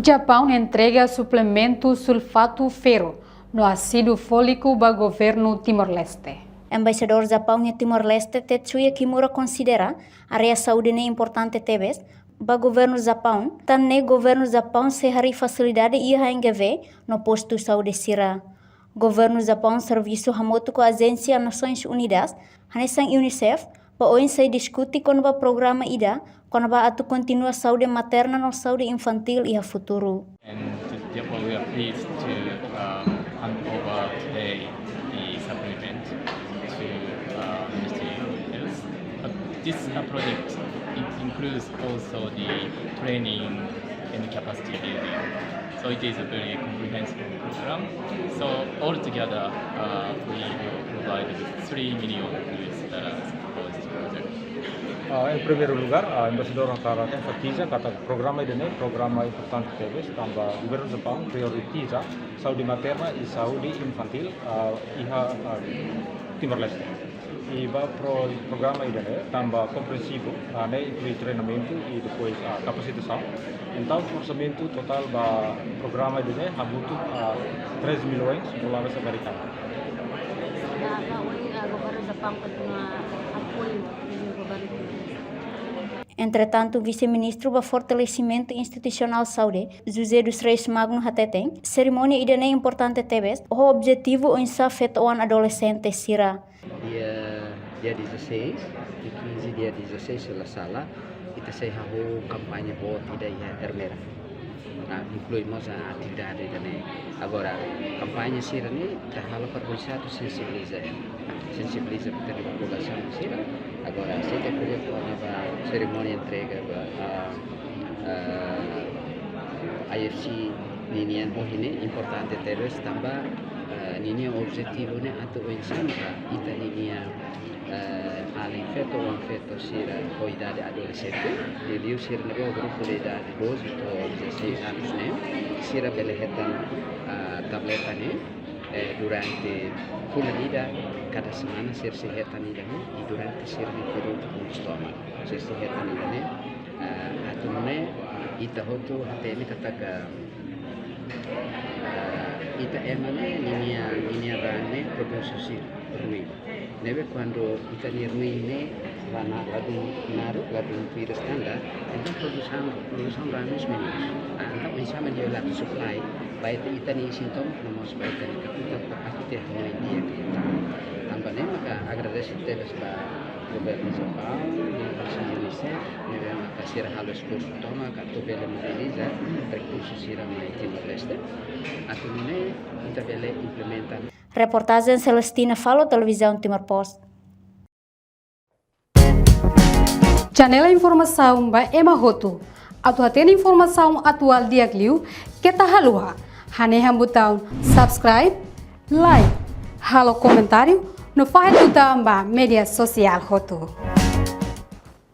Japão entrega suplemento sulfato ferro no ácido fólico ao governo Timor-Leste. Embaixador Japão em Timor-Leste Tetsuya Kimura considera a área saúde importante tebes para o governo Japão, também o governo Japão se hari facilidade ia HNGV no posto saúde sira. Governo Japão serviço hamoto com a Agência Nações Unidas, hanesang UNICEF, para hoje se discute com o programa IDA, com a atu continua saúde materna no saúde infantil e a futuro. And therefore we are pleased to hand over today the supplement to Ministry of Health. But this project includes also the training and capacity building. So it is a very comprehensive program. So altogether we will provide $3 million for this project. Em primeiro lugar, a embaixadora enfatiza que o programa é programa importante tebes, também o governo do Japão prioriza saúde materna e saúde infantil e Timor-Leste. E o programa é também compreensivo, inclui treinamento e depois a capacitação. Então, o orçamento total do programa é habutu $3 milhões americanos. Entretanto, o vice-ministro do Fortalecimento Institucional Saúde, José dos Reis Magno Hateteng, cerimônia idane importante tebes, o objetivo é feito ao adolescente sira. Dia 16, di 15 dia 16 salah kita saya hahu kampanye buat tidak ia termerah. Nah, incluímos a atividade também. Agora, kampanye sira ni terhalau perwisata sensibiliza para a população sira. Agora, se tem que fazer cerimônia entrega IFC ninian ini importante terus tambah ninian objetivo ne atau insan ita ninian além feito ou feito sira com idade adolescente ele sira no grupo de idade 12 ou 16 anos né sira belehetan tableta né durante pula vida cada semana sira sehetan ida né e durante sira no período com estômago sira sehetan ida né atau né ita hotu até ele katakan ita emane ninia rane produksi rui. Nebe quando ita ni rui ne rana ladu virus tanda, itu produção rames menos. Anta pensama dia ladu supply, baik ita ni sintom nomos baik ni kaputa kapasiti hanya dia kita. Tambah ne maka agradece teles ba governo Japão, a UNICEF, nebe maka sira halus kurso toma katu bele mobiliza recursos sira mai Timor-Leste. Atau ne kita bele implementa. Reportagem Celestina Falo, Televisão Timor-Post. Janela informação ba Emahoto. Atu atena informação atual diagliu kita halua. Hane hambutão subscribe, like, halo comentário no file do media social hoto.